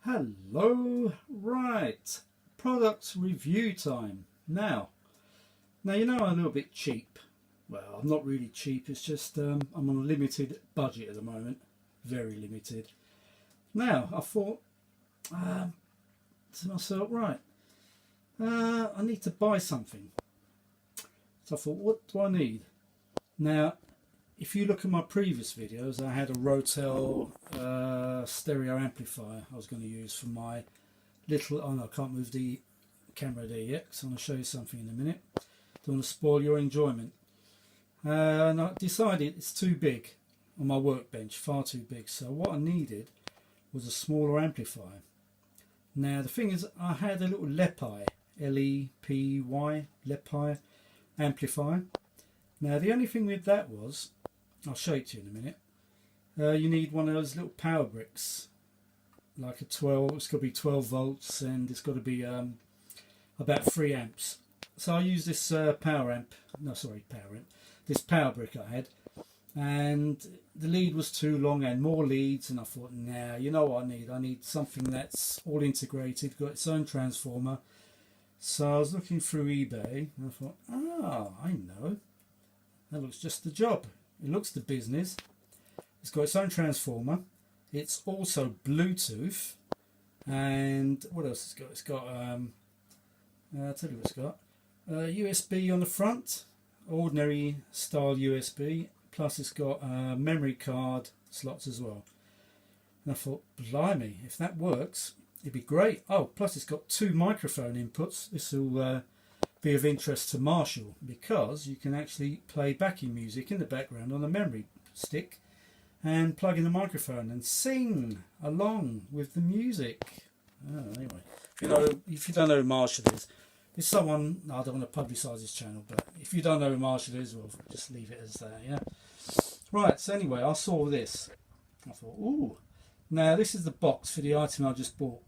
Hello, right, product review time. Now you know I'm a little bit cheap. Well, I'm not really cheap, it's just I'm on a limited budget at the moment, very limited. Now I thought to myself, right, I need to buy something. So I thought, what do I need? Now, if you look at my previous videos, I had a Rotel stereo amplifier I was going to use for my little... Oh no, I can't move the camera there yet, so I'm going to show you something in a minute. Don't want to spoil your enjoyment. And I decided it's too big on my workbench, far too big. So what I needed was a smaller amplifier. Now the thing is, I had a little Leppi, L-E-P-Y, Leppi amplifier. Now the only thing with that was, I'll show it to you in a minute, you need one of those little power bricks, like a 12, it's got to be 12 volts and it's got to be about 3 amps. So I used this power amp, this power brick I had, and the lead was too long and more leads, and I thought, nah, you know what I need something that's all integrated, got its own transformer. So I was looking through eBay and I thought, I know, that looks just the job. It looks the business. It's got its own transformer. It's also Bluetooth. And what else it's got? It's got, I'll tell you what it's got. USB on the front, ordinary style USB. Plus it's got memory card slots as well. And I thought, blimey, if that works, it'd be great. Oh, plus it's got 2 microphone inputs. This will be of interest to Marshall, because you can actually play backing music in the background on a memory stick and plug in the microphone and sing along with the music. Anyway, if you don't know who Marshall is, it's someone, I don't want to publicise his channel, but if you don't know who Marshall is, well, just leave it as that, yeah. Right, so anyway, I saw this. I thought, ooh. Now this is the box for the item I just bought.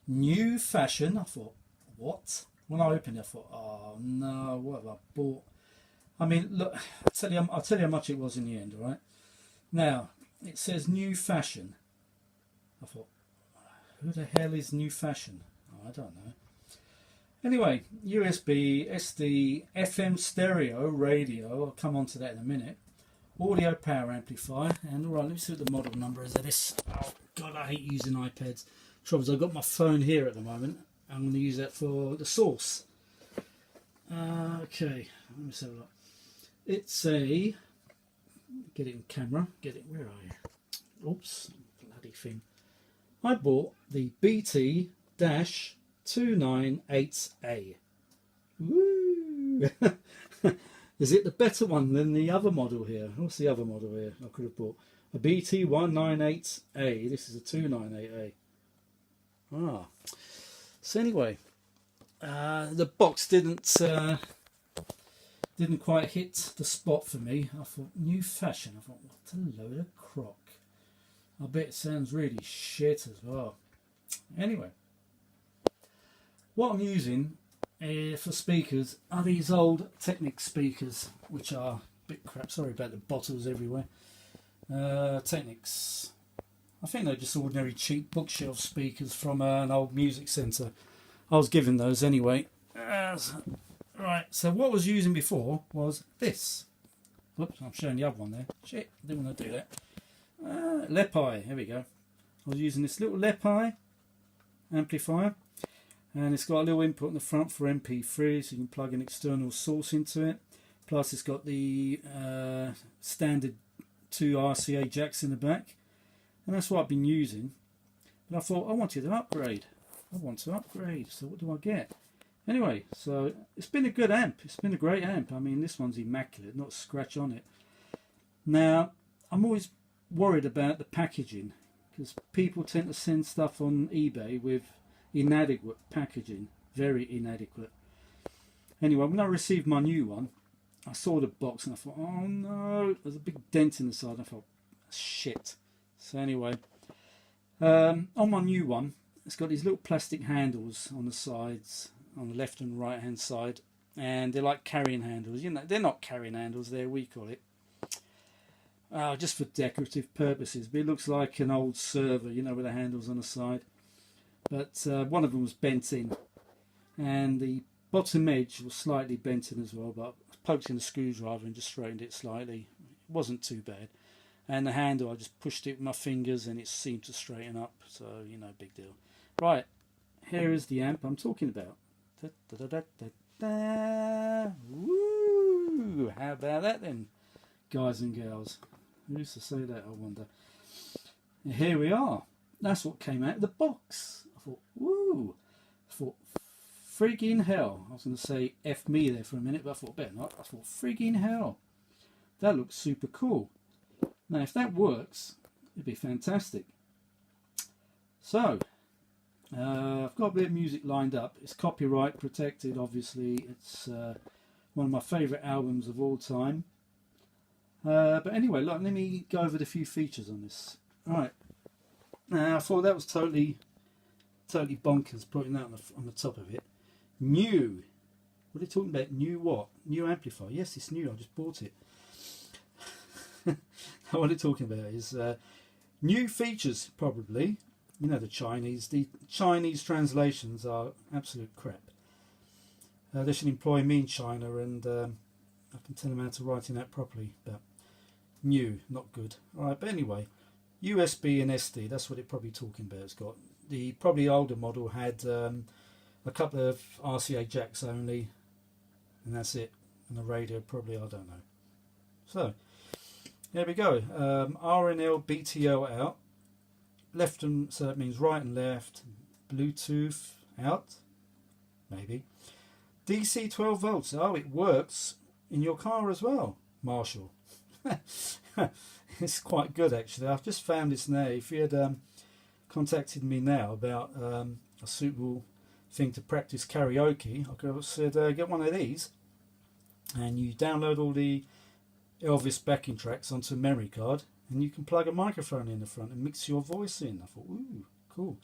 New fashion. I thought, what? When I opened it, I thought, oh no, what have I bought? I mean, look, I'll tell you how much it was in the end, all right? Now, it says new fashion. I thought, who the hell is new fashion? Oh, I don't know. Anyway, USB, SD, FM stereo, radio, I'll come on to that in a minute. Audio power amplifier, and alright, let me see what the model number is of this. Oh god, I hate using iPads. Trouble is, I've got my phone here at the moment. I'm going to use that for the source. Okay, let me see what. It's a, get it in camera, where are you? Oops, bloody thing. I bought the BT-298A. Woo! Is it the better one than the other model here? What's the other model here I could have bought? A BT-198A. This is a 298A. So anyway, the box didn't quite hit the spot for me. I thought, new fashion. I thought, what a load of crock. I bet it sounds really shit as well. Anyway, what I'm using for speakers are these old Technics speakers, which are a bit crap. Sorry about the bottles everywhere. Technics. I think they're just ordinary cheap bookshelf speakers from an old music centre. I was given those anyway. Right, so what I was using before was this. Whoops, I'm showing the other one there. Shit, didn't want to do that. Leppi, here we go. I was using this little Leppi amplifier, and it's got a little input in the front for MP3, so you can plug an external source into it. Plus it's got the standard 2 RCA jacks in the back, and that's what I've been using. But I thought, I wanted an upgrade. So what do I get? Anyway, so it's been a good amp. It's been a great amp. I mean, this one's immaculate, not a scratch on it. Now, I'm always worried about the packaging, because people tend to send stuff on eBay with inadequate packaging, very inadequate. Anyway, when I received my new one, I saw the box and I thought, oh no, there's a big dent in the side. I thought, shit. So anyway, on my new one, it's got these little plastic handles on the sides, on the left and right hand side, and they're like carrying handles. You know, they're not carrying handles, they're, we call it. just for decorative purposes, but it looks like an old server, you know, with the handles on the side. But one of them was bent in, and the bottom edge was slightly bent in as well, but I poked in a screwdriver and just straightened it slightly. It wasn't too bad. And the handle, I just pushed it with my fingers and it seemed to straighten up, so, you know, big deal. Right, here is the amp I'm talking about. Da, da, da, da, da. Woo! How about that then, guys and girls? Who used to say that, I wonder? And here we are. That's what came out of the box. I thought, woo! I thought, friggin' hell. I was going to say F me there for a minute, but I thought, better not. I thought, friggin' hell. That looks super cool. Now, if that works, it'd be fantastic. So, I've got a bit of music lined up. It's copyright protected, obviously. It's one of my favourite albums of all time. But anyway, look, let me go over the few features on this. Right. Now, I thought that was totally bonkers, putting that on the top of it. New. What are they talking about? New what? New amplifier. Yes, it's new. I just bought it. What they're talking about is new features, probably. You know, the Chinese translations are absolute crap. They should employ me in China, and I can tell them how to write in that properly. But new, not good. All right, but anyway, USB and SD. That's what it's probably talking about. It's got the probably older model had a couple of RCA jacks only, and that's it. And the radio probably, I don't know. So. There we go. RNL BTO out. Left and so that means right and left. Bluetooth out. Maybe. DC 12 volts. Oh, it works in your car as well, Marshall. It's quite good actually. I've just found this now. If you had contacted me now about a suitable thing to practice karaoke, I could have said get one of these, and you download all the Elvis backing tracks onto a memory card, and you can plug a microphone in the front and mix your voice in. I thought, ooh, cool.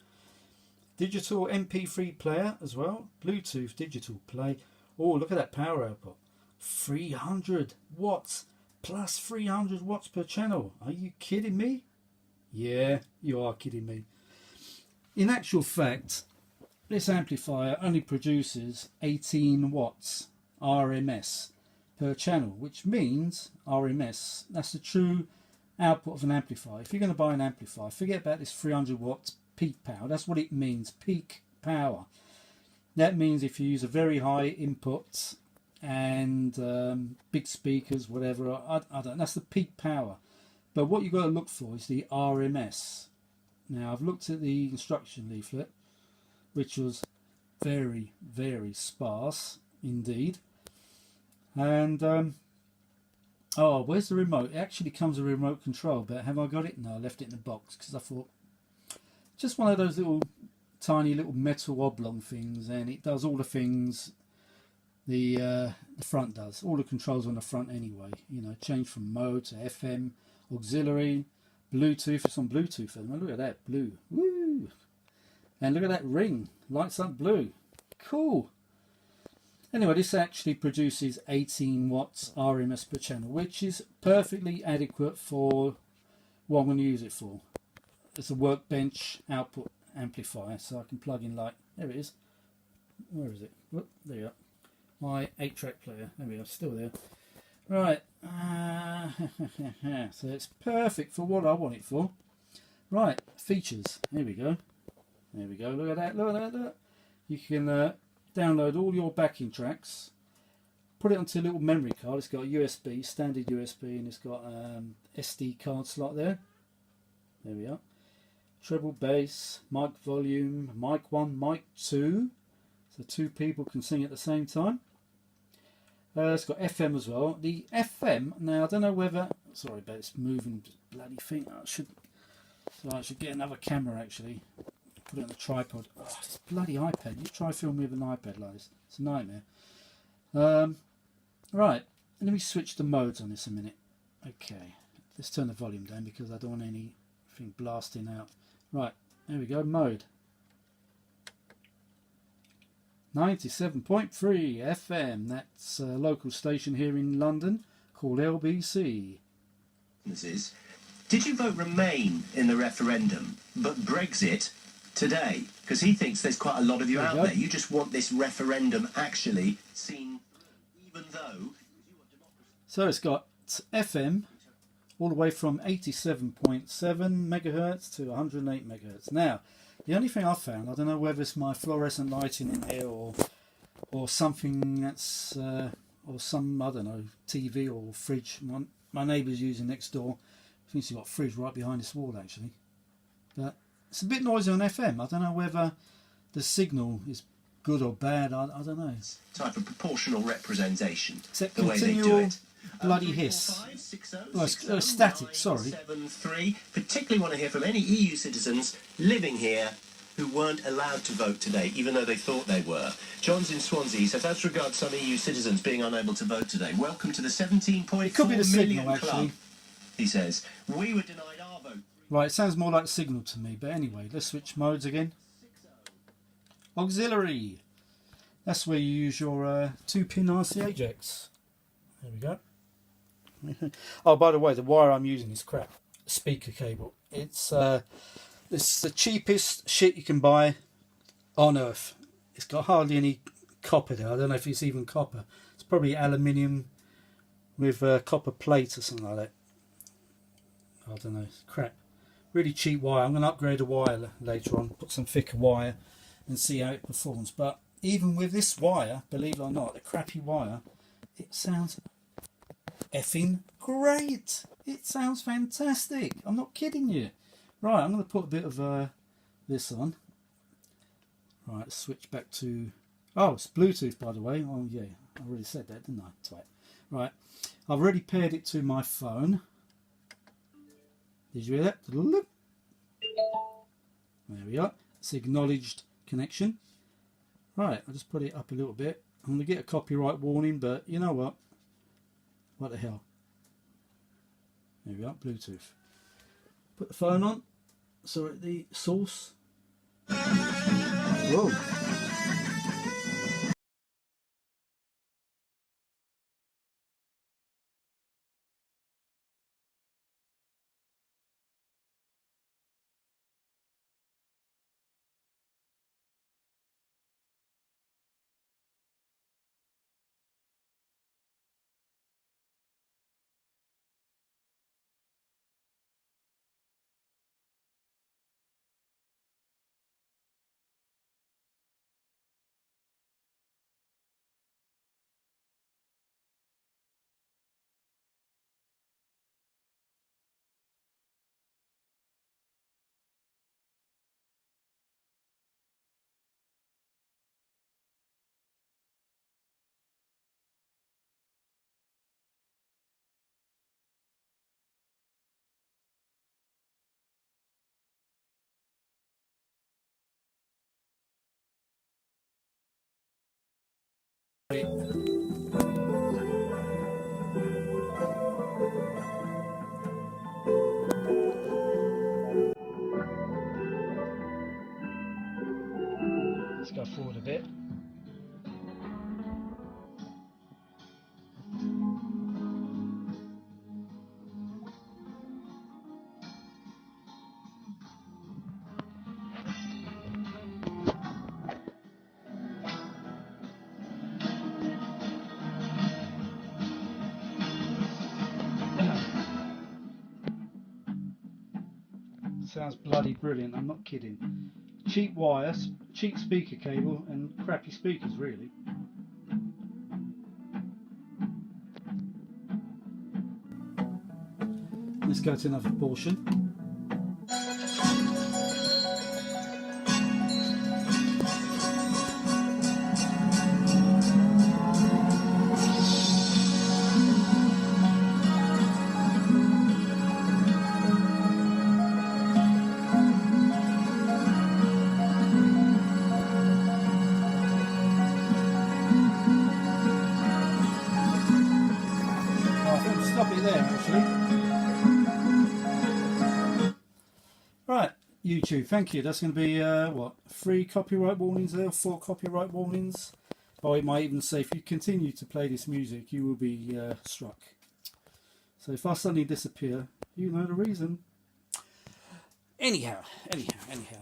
Digital MP3 player as well. Bluetooth digital play. Oh, look at that power output. 300 watts plus 300 watts per channel. Are you kidding me? Yeah, you are kidding me. In actual fact, this amplifier only produces 18 watts RMS per channel, which means RMS, that's the true output of an amplifier. If you're going to buy an amplifier, forget about this 300 watts peak power. That's what it means, peak power. That means if you use a very high input and big speakers, whatever, I don't, that's the peak power. But what you've got to look for is the RMS. Now, I've looked at the instruction leaflet, which was very, very sparse indeed. And oh, where's the remote? It actually comes with a remote control, but have I got it? No, I left it in the box because I thought just one of those little tiny little metal oblong things, and it does all the things the front does. All the controls on the front anyway. You know, change from mode to FM, auxiliary, Bluetooth. It's on Bluetooth. And look at that blue. Woo! And look at that ring, lights up blue. Cool. Anyway, this actually produces 18 watts RMS per channel, which is perfectly adequate for what I'm going to use it for. It's a workbench output amplifier, so I can plug in like, there it is. Where is it? Whoop, there you are. My 8-track player. There we are, still there. Right. So it's perfect for what I want it for. Right, features. Here we go. There we go. Look at that. Look at that. Look. You can download all your backing tracks, put it onto a little memory card. It's got a USB, standard USB, and it's got SD card slot there. There we are. Treble bass, mic volume, mic 1, mic 2, so 2 people can sing at the same time. It's got FM as well. The FM, now I don't know whether, sorry about this moving bloody thing, I should get another camera actually. Put it on the tripod. Oh, this bloody iPad. You try filming with an iPad like this. It's a nightmare. Right. Let me switch the modes on this a minute. Okay. Let's turn the volume down because I don't want anything blasting out. Right. There we go. Mode. 97.3 FM. That's a local station here in London called LBC. Is, did you vote Remain in the referendum, but Brexit today? Because he thinks there's quite a lot of you out there. You just want this referendum actually seen, even though... So it's got FM all the way from 87.7 megahertz to 108 megahertz. Now, the only thing I've found, I don't know whether it's my fluorescent lighting in here or something that's, or some, I don't know, TV or fridge. My neighbour's using next door. I think she's got a fridge right behind this wall actually. But it's a bit noisy on FM. I don't know whether the signal is good or bad. I don't know. Type of proportional representation. Except the way they do continual it. bloody hiss. Oh, static, sorry. 73. Particularly want to hear from any EU citizens living here who weren't allowed to vote today, even though they thought they were. John's in Swansea says, as regards some EU citizens being unable to vote today, welcome to the 17.4 million club, he says. We were denied our vote. Right, it sounds more like signal to me, but anyway, let's switch modes again. Auxiliary. That's where you use your 2-pin RCA jacks. There we go. Oh, by the way, the wire I'm using is crap. Speaker cable. It's the cheapest shit you can buy on earth. It's got hardly any copper there. I don't know if it's even copper. It's probably aluminium with copper plate or something like that. I don't know. It's crap. Really cheap wire. I'm going to upgrade the wire later on. Put some thicker wire and see how it performs. But even with this wire, believe it or not, the crappy wire, it sounds effing great. It sounds fantastic. I'm not kidding you. Right, I'm going to put a bit of this on. Right, let's switch back to... Oh, it's Bluetooth, by the way. Oh, yeah, I already said that, didn't I? Twat. Right, I've already paired it to my phone. Did you hear that? There we are. It's acknowledged connection. Right, I'll just put it up a little bit. I'm going to get a copyright warning, but you know what? What the hell? There we are, Bluetooth. Put the phone on. So the source. Whoa. Let's go forward a bit. Sounds bloody brilliant, I'm not kidding. Cheap wires, cheap speaker cable and crappy speakers really. Let's go to another portion. Stop it there actually. Right, YouTube, thank you. That's going to be what, 3 copyright warnings there, 4 copyright warnings. Or it might even say if you continue to play this music you will be struck. So So if I suddenly disappear, you know the reason. Anyhow,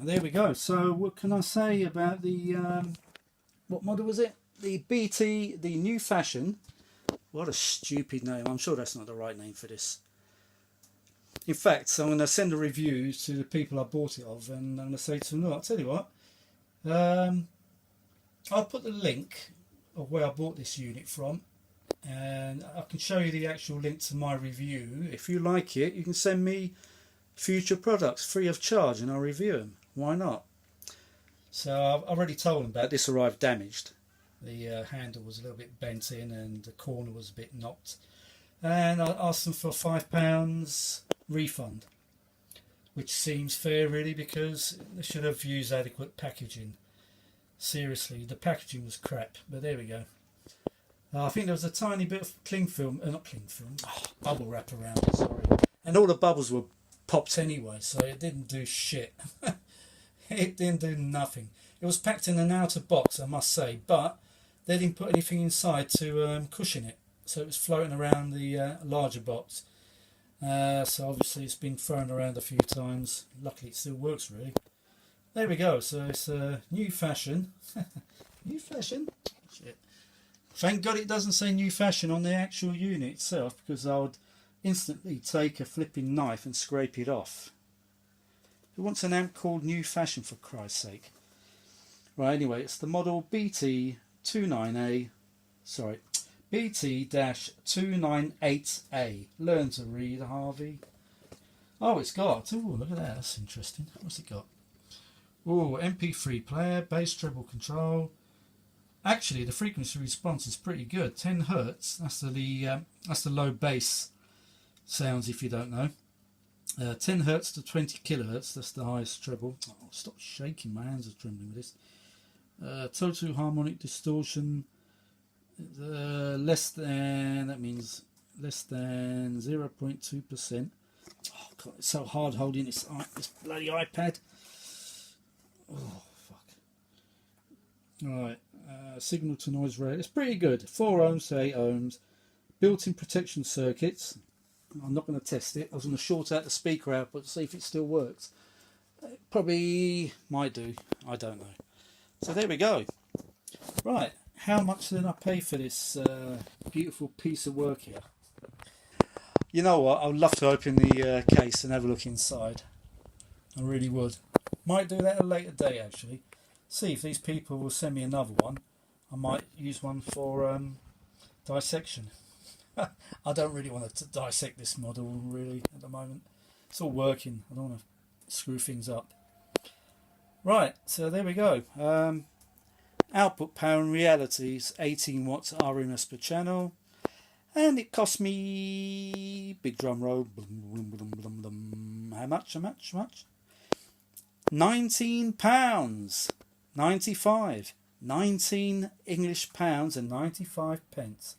there we go. So what can I say about the, what model was it? The BT, the New Fashion. What a stupid name. I'm sure that's not the right name for this. In fact, so I'm going to send a review to the people I bought it of, and I'm going to say to them, look, I'll tell you what, I'll put the link of where I bought this unit from, and I can show you the actual link to my review. If you like it, you can send me future products free of charge and I'll review them. Why not? So I've already told them about this arrived damaged. The handle was a little bit bent in and the corner was a bit knocked. And I asked them for £5 refund, which seems fair really, because they should have used adequate packaging. Seriously, the packaging was crap, but there we go. I think there was a tiny bit of bubble wrap around it, sorry. And all the bubbles were popped anyway, so it didn't do shit. It didn't do nothing. It was packed in an outer box, I must say, but they didn't put anything inside to cushion it. So it was floating around the larger box. So obviously it's been thrown around a few times. Luckily it still works really. There we go. So it's a New Fashion. New Fashion? Shit. Thank God it doesn't say New Fashion on the actual unit itself, because I would instantly take a flipping knife and scrape it off. Who wants an amp called New Fashion, for Christ's sake? Right, anyway, it's the model BT-298A. Learn to read, Harvey. Oh, it's got... Oh, look at that. That's interesting. What's it got? Oh, MP3 player, bass treble control. Actually, the frequency response is pretty good. 10 Hertz. That's the low bass sounds, if you don't know. 10 Hertz to 20 kilohertz. That's the highest treble. Oh, stop shaking. My hands are trembling with this. Total harmonic distortion. Less than 0.2%. Oh God, it's so hard holding this bloody iPad. Oh fuck. Alright, signal to noise rate. It's pretty good. 4 ohms to 8 ohms. Built-in protection circuits. I'm not going to test it. I was going to short out the speaker output to see if it still works. It probably might do. I don't know. So there we go. Right. How much did I pay for this beautiful piece of work here? You know what? I would love to open the case and have a look inside. I really would. Might do that at a later day actually. See if these people will send me another one. I might use one for dissection. I don't really want to dissect this model really at the moment. It's all working. I don't want to screw things up. Right, so there we go. Output power in reality is 18 watts RMS per channel, and it cost me, big drum roll, how much? £19.95. 19 English pounds and 95 pence.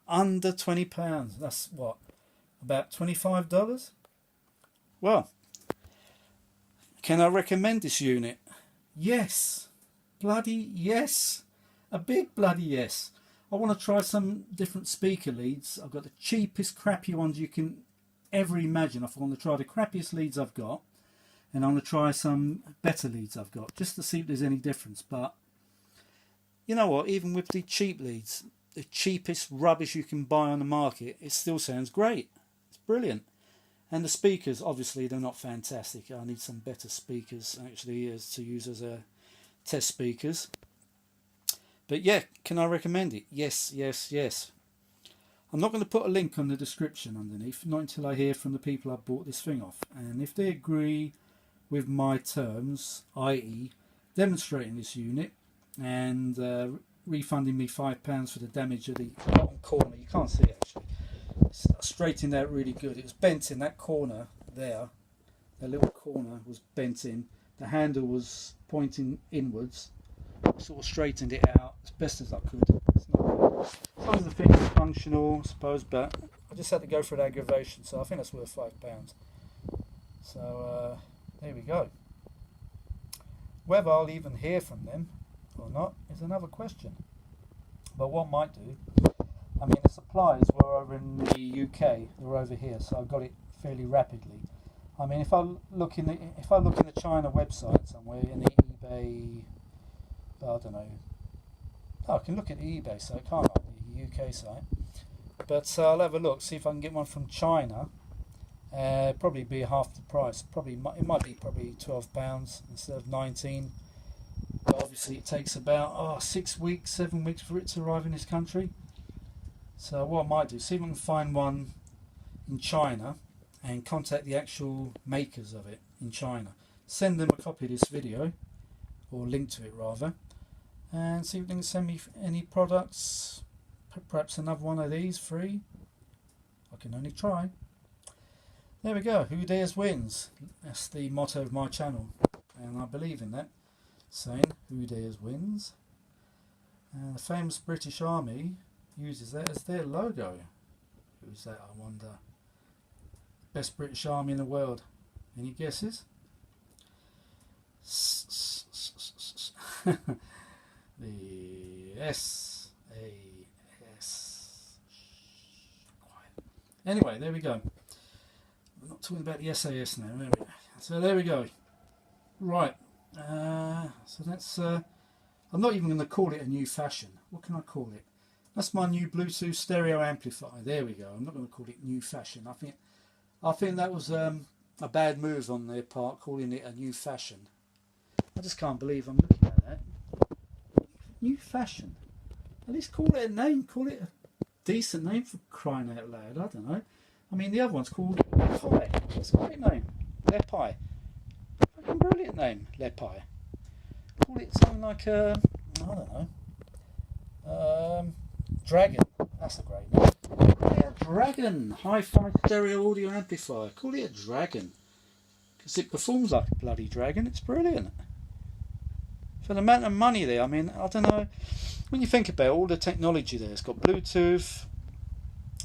Under £20. That's what, about $25? Well, can I recommend this unit? Yes. Bloody yes. A big bloody yes. I want to try some different speaker leads. I've got the cheapest crappy ones you can ever imagine. I want to try the crappiest leads I've got, and I'm going to try some better leads I've got, just to see if there's any difference. But you know what, even with the cheap leads, the cheapest rubbish you can buy on the market, it still sounds great. It's brilliant. And the speakers, obviously they're not fantastic. I need some better speakers actually to use as a test speakers. But yeah, can I recommend it? Yes. I'm not going to put a link on the description underneath, not until I hear from the people I bought this thing off. And if they agree with my terms, i.e. demonstrating this unit and refunding me £5 for the damage of the bottom corner, you can't see it actually. It's straightened out really good. It was bent in that corner there. The little corner was bent in. The handle was pointing inwards. Sort of straightened it out as best as I could. It's not bad. As long as the thing is functional, I suppose, but I just had to go for an aggravation, so I think that's worth £5. So there we go. Whether I'll even hear from them or not is another question. But what I might do, I mean, the suppliers were over in the UK. They were over here, so I got it fairly rapidly. I mean, if I look in the China website somewhere in the eBay, I don't know. Oh, I can look at the eBay site, can't I? The UK site. But I'll have a look, see if I can get one from China. Probably be half the price. It might be probably £12 instead of 19. But obviously, it takes about 6 weeks, 7 weeks for it to arrive in this country. So what I might do, see if I can find one in China and contact the actual makers of it in China. Send them a copy of this video, or link to it rather, and see if they can send me any products, perhaps another one of these free. I can only try. There we go, who dares wins. That's the motto of my channel, and I believe in that, saying who dares wins. And the famous British Army uses that as their logo. Who's that, I wonder? Best British Army in the world. Any guesses? The SAS. Quiet. Anyway, there we go. We're not talking about the SAS now, are we? So there we go. Right. So that's. I'm not even going to call it a new fashion. What can I call it? That's my new Bluetooth stereo amplifier. There we go. I'm not going to call it new fashion. I think that was a bad move on their part, calling it a new fashion. I just can't believe I'm looking at that. New fashion. At least call it a name. Call it a decent name, for crying out loud. I don't know. I mean, the other one's called Pi. It's a great name. Lepi. Fucking brilliant name. Lepi. Call it something like I don't know. Dragon. That's a great name. Call it a Dragon. Hi-fi stereo audio amplifier. Call it a Dragon. Because it performs like a bloody dragon. It's brilliant. For the amount of money there, I mean, I don't know. When you think about all the technology there, it's got Bluetooth.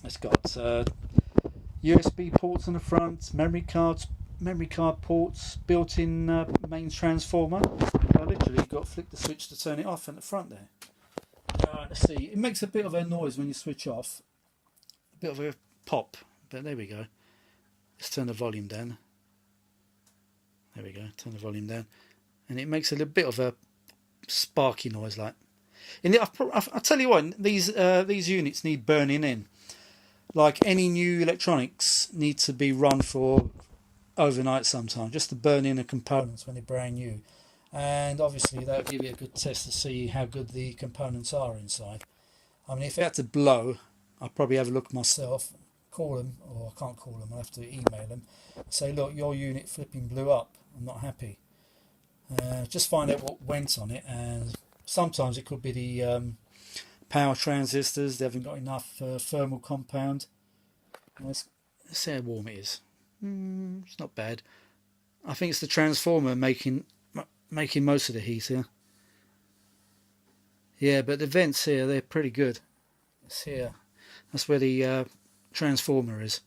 It's got USB ports on the front, memory card ports, built-in mains transformer. I literally got to flick the switch to turn it off at the front there. Let's see, it makes a bit of a noise when you switch off, a bit of a pop, but there we go. Let's turn the volume down. There we go, turn the volume down, and it makes a little bit of a sparky noise like. I tell you what, these units need burning in. Like any new electronics need to be run for overnight sometime, just to burn in the components when they're brand new. And obviously that'll give you a good test to see how good the components are inside. I mean, if it had to blow, I'd probably have a look myself, call them, or I can't call them, I'll have to email them, say, look, your unit flipping blew up, I'm not happy. Just find out what went on it, and sometimes it could be the power transistors, they haven't got enough thermal compound. Let's see how warm it is. It's not bad. I think it's the transformer making most of the heat here. Yeah, but the vents here, they're pretty good. It's here. That's where the transformer is.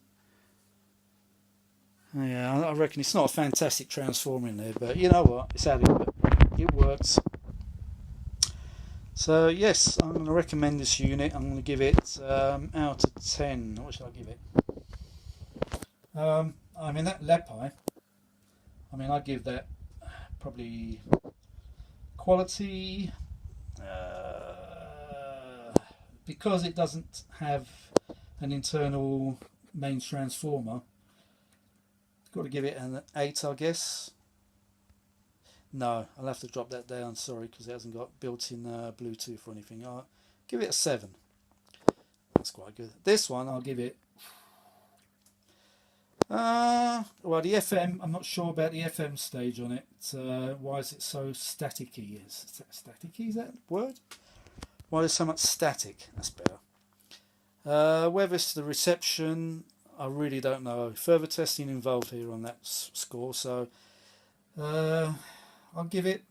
Yeah, I reckon it's not a fantastic transformer in there, but you know what? It's adequate. It works. So yes, I'm going to recommend this unit. I'm going to give it out of 10. What should I give it? I mean, that Lepi, I mean, I'd give that probably quality, because it doesn't have an internal mains transformer. Got to give it an 8, I guess. No, I'll have to drop that down, sorry, because it hasn't got built-in Bluetooth or anything. I'll give it a 7. That's quite good. This one, I'll give it... well, the FM, I'm not sure about the FM stage on it. Why is it so staticky? Is that staticky, is that a word? Why there's so much static? That's better. Whether it's the reception, I really don't know. Further testing involved here on that score, so I'll give it,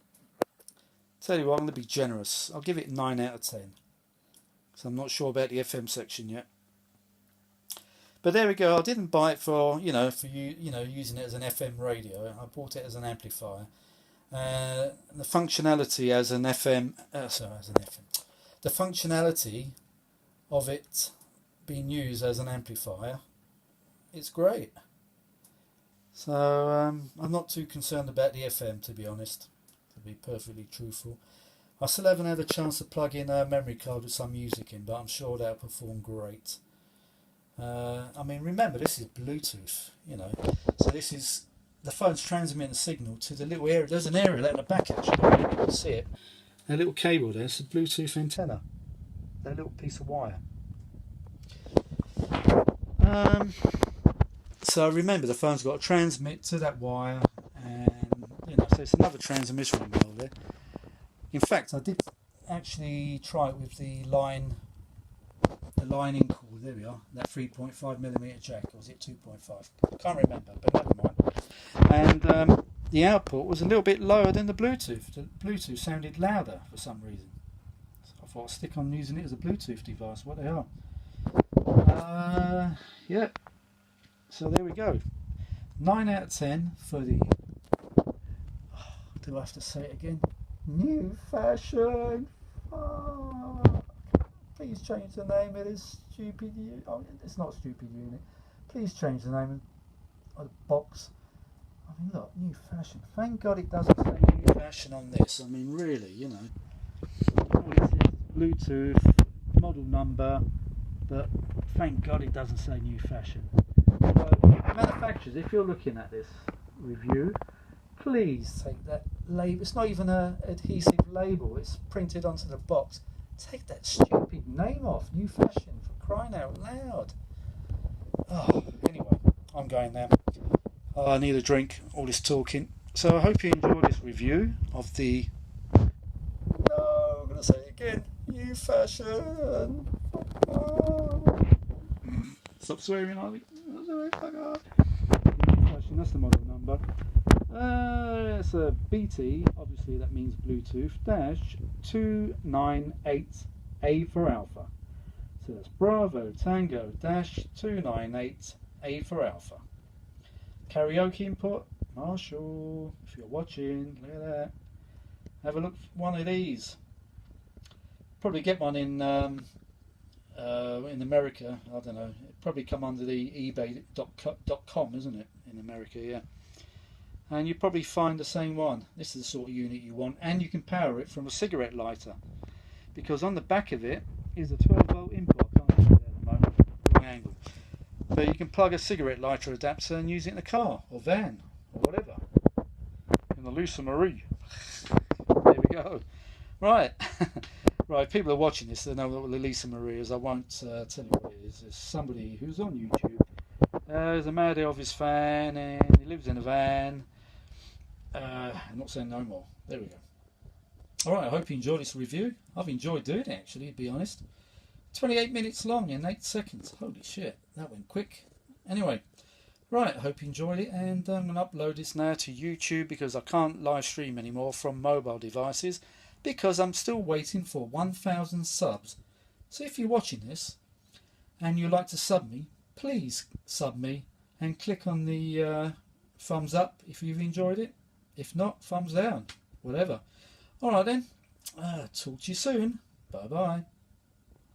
tell you what, I'm going to be generous. I'll give it 9 out of 10. So I'm not sure about the FM section yet. But there we go. I didn't buy it for using it as an FM radio. I bought it as an amplifier. The functionality as an FM, the functionality of it being used as an amplifier, it's great. So I'm not too concerned about the FM, to be honest, to be perfectly truthful. I still haven't had a chance to plug in a memory card with some music in, but I'm sure that'll perform great. I mean, remember, this is Bluetooth, you know, so this is, the phone's transmitting a signal to the little area. There's an area there in the back, actually, you can see it. A little cable there, it's a Bluetooth antenna, a little piece of wire. So remember, the phone's got to transmit to that wire, and you know, so it's another transmission rail there. In fact, I did actually try it with the line in cord. There we are, that 3.5mm jack, or was it 2.5? Can't remember, but never mind. And the output was a little bit lower than the Bluetooth. The Bluetooth sounded louder for some reason. So I thought I'd stick on using it as a Bluetooth device. What the hell? Yeah. So there we go. 9 out of 10 for the. Do I have to say it again? New fashion. Please change the name of this stupid unit. Oh, it's not stupid unit. Please change the name of the box. I mean, look, new fashion. Thank God it doesn't say new fashion on this. I mean, really, you know. All it says Bluetooth, model number, but thank God it doesn't say new fashion. So, manufacturers, if you're looking at this review, please take that label. It's not even an adhesive label, it's printed onto the box. Take that stupid name off. New fashion, for crying out loud. Oh, anyway, I'm going now. I need a drink, all this talking. So I hope you enjoy this review of the. No, I'm going to say it again. New fashion. Oh. Stop swearing, Harvey. New fashion, that's the model number. It's a BT, obviously that means Bluetooth, dash 298A for Alpha. So that's Bravo Tango dash 298A for Alpha. Karaoke input, Marshall, if you're watching, look at that. Have a look for one of these. Probably get one in America, I don't know. It'd probably come under the ebay.com, isn't it, in America, yeah. And you probably find the same one. This is the sort of unit you want, and you can power it from a cigarette lighter, because on the back of it is a 12-volt input. I can't see it at the moment, wrong angle. But you can plug a cigarette lighter adapter and use it in a car or van or whatever. In the Lisa Marie. There we go. Right. Right, people are watching this, they know what the Lisa Marie is. I won't tell you what it is. There's somebody who's on YouTube. He's a Mad Elvis fan, and he lives in a van. I'm not saying no more. There we go. Alright, I hope you enjoyed this review. I've enjoyed doing it, actually, to be honest. 28 minutes long in 8 seconds. Holy shit, that went quick. Anyway, right, I hope you enjoyed it, and I'm going to upload this now to YouTube, because I can't live stream anymore from mobile devices, because I'm still waiting for 1,000 subs. So if you're watching this and you'd like to sub me, please sub me and click on the thumbs up if you've enjoyed it. If not, thumbs down, whatever. Alright then, talk to you soon. Bye bye.